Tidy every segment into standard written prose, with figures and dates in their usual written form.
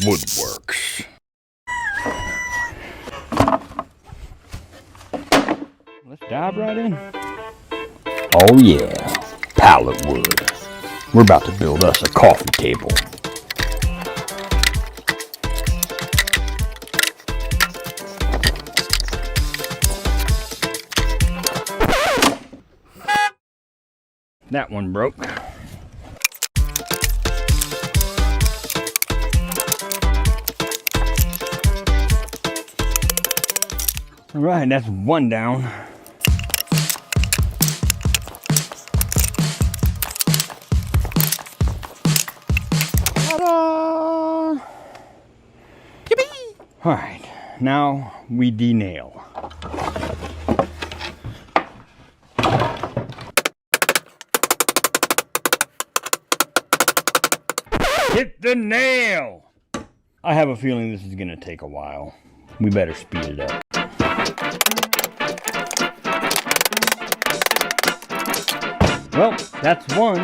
Woodworks. Let's dive right in. Oh yeah, pallet wood. We're about to build us a coffee table. That one broke. All right, that's one down. Ta-da! Yippee! All right, now we de-nail. Hit the nail! I have a feeling this is gonna take a while. We better speed it up. Well, that's one.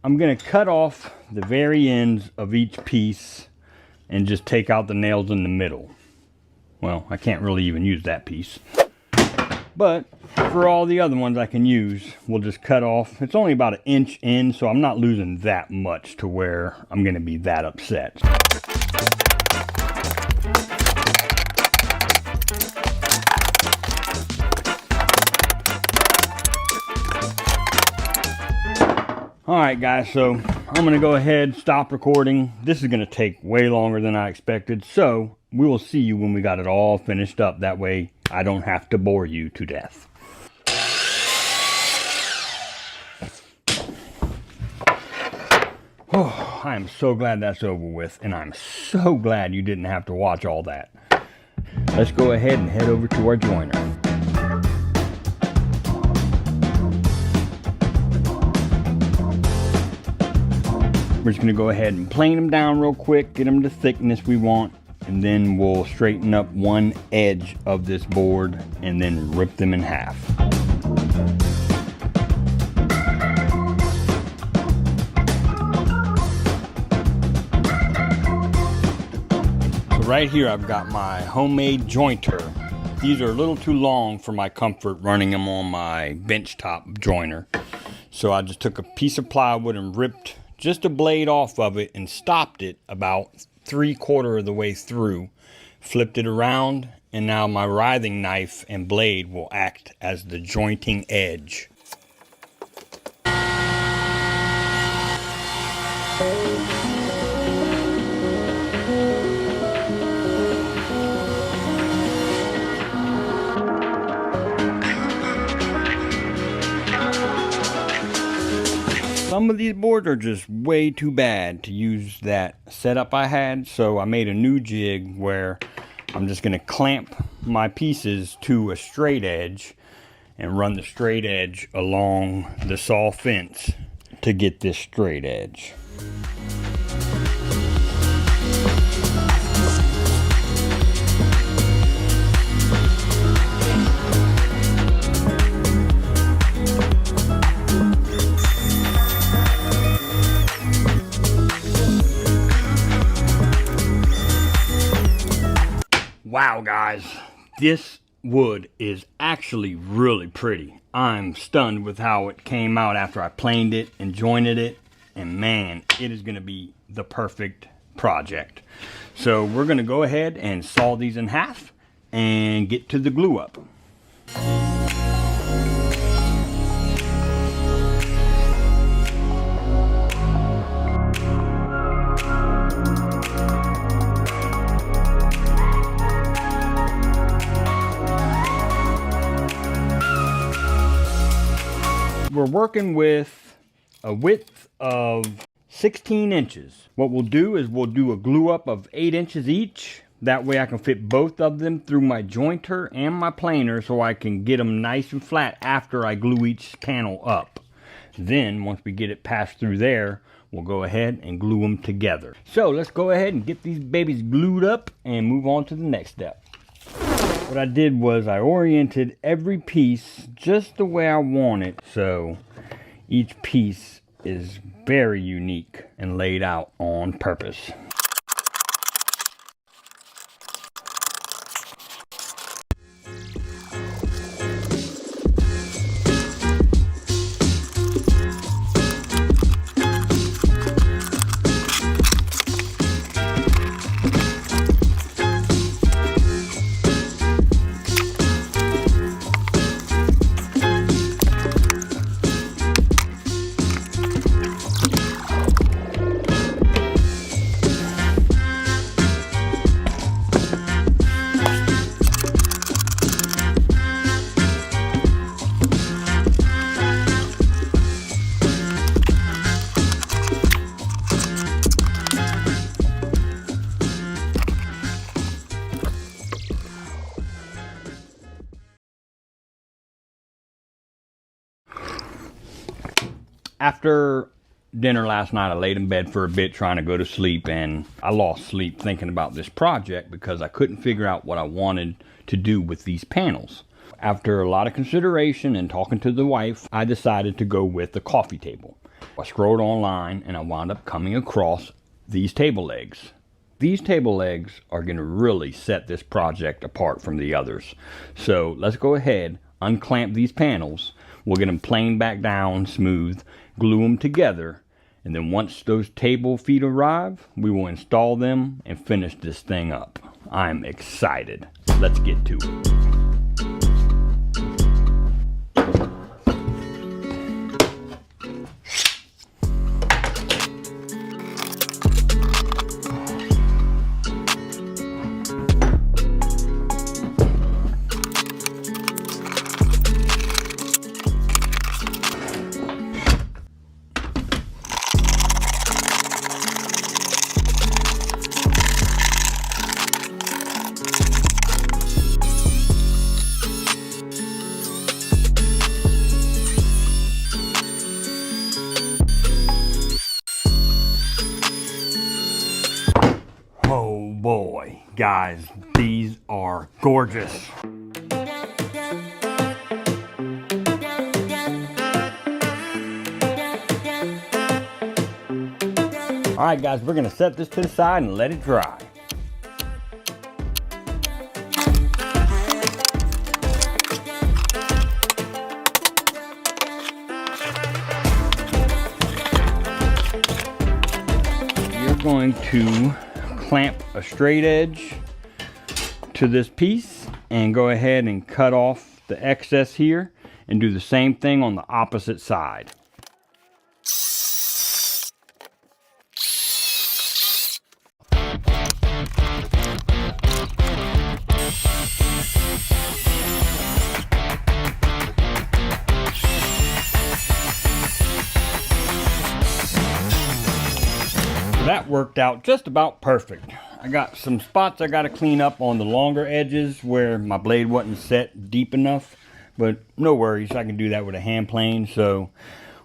I'm gonna cut off the very ends of each piece and just take out the nails in the middle. Well, I can't really even use that piece. But for all the other ones I can use, we'll just cut off. It's only about 1 inch in, so I'm not losing that much to where I'm gonna be that upset. Alright guys, so I'm gonna go ahead, stop recording. This is gonna take way longer than I expected, so we will see you when we got it all finished up. That way I don't have to bore you to death. Oh, I am so glad that's over with, and I'm so glad you didn't have to watch all that. Let's go ahead and head over to our joiner. We're just going to go ahead and plane them down real quick, get them the thickness we want, and then we'll straighten up one edge of this board and then rip them in half. So right here I've got my homemade jointer. These are a little too long for my comfort running them on my benchtop joiner. So I just took a piece of plywood and ripped just a blade off of it and stopped it about 3/4 of the way through, flipped it around, and now my writhing knife and blade will act as the jointing edge. Some of these boards are just way too bad to use that setup I had, so I made a new jig where I'm just going to clamp my pieces to a straight edge and run the straight edge along the saw fence to get this straight edge. Wow guys, this wood is actually really pretty. I'm stunned with how it came out after I planed it and jointed it, and man, it is going to be the perfect project. So we're going to go ahead and saw these in half and get to the glue up. We're working with a width of 16 inches. What we'll do is we'll do a glue up of 8 inches each. That way I can fit both of them through my jointer and my planer so I can get them nice and flat after I glue each panel up. Then once we get it passed through there, we'll go ahead and glue them together. So let's go ahead and get these babies glued up and move on to the next step. What I did was I oriented every piece just the way I want it, so each piece is very unique and laid out on purpose. After dinner last night, I laid in bed for a bit trying to go to sleep, and I lost sleep thinking about this project because I couldn't figure out what I wanted to do with these panels. After a lot of consideration and talking to the wife, I decided to go with the coffee table. I scrolled online and I wound up coming across these table legs. These table legs are going to really set this project apart from the others. So let's go ahead, unclamp these panels. We'll get them planed back down smooth, glue them together, and then once those table feet arrive, we will install them and finish this thing up. I'm excited. Let's get to it. Oh boy, guys, these are gorgeous. All right, guys, we're gonna set this to the side and let it dry. You're going to clamp a straight edge to this piece and go ahead and cut off the excess here and do the same thing on the opposite side. That worked out just about perfect. I got some spots I got to clean up on the longer edges where my blade wasn't set deep enough, but no worries, I can do that with a hand plane. So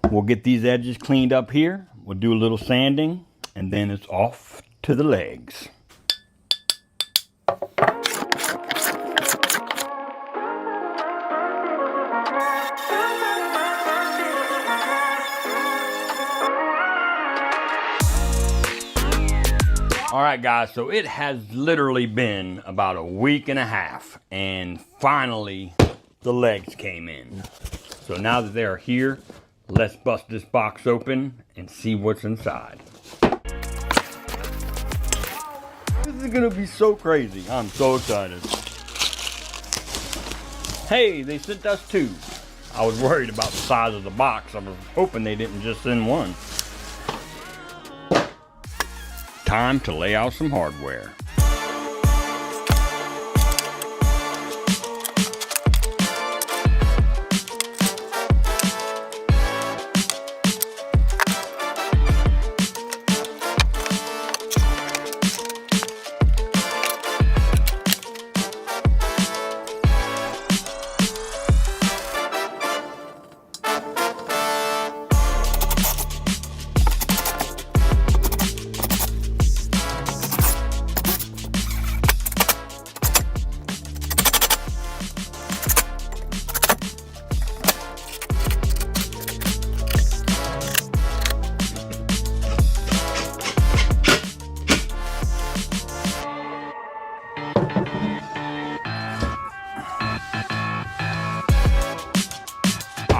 we'll get these edges cleaned up here, we'll do a little sanding, and then it's off to the legs. Alright guys, so it has literally been about a week and a half, and finally the legs came in. So now that they are here, let's bust this box open and see what's inside. This is gonna be so crazy. I'm so excited. Hey, they sent us two. I was worried about the size of the box. I was hoping they didn't just send one. Time to lay out some hardware.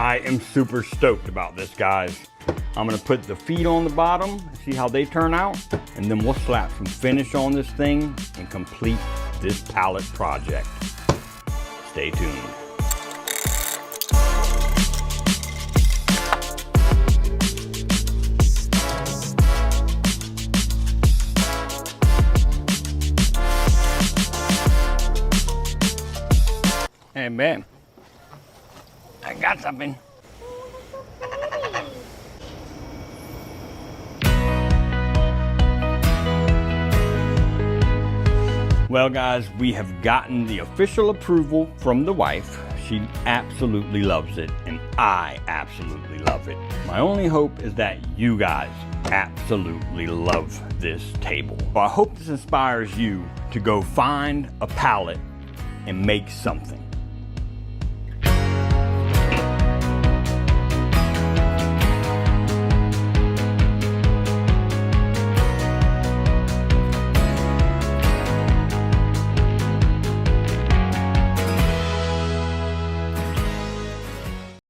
I am super stoked about this, guys. I'm gonna put the feet on the bottom, see how they turn out, and then we'll slap some finish on this thing and complete this pallet project. Stay tuned. Hey, man, I got something. Well, guys, we have gotten the official approval from the wife. She absolutely loves it, and I absolutely love it. My only hope is that you guys absolutely love this table. Well, I hope this inspires you to go find a pallet and make something.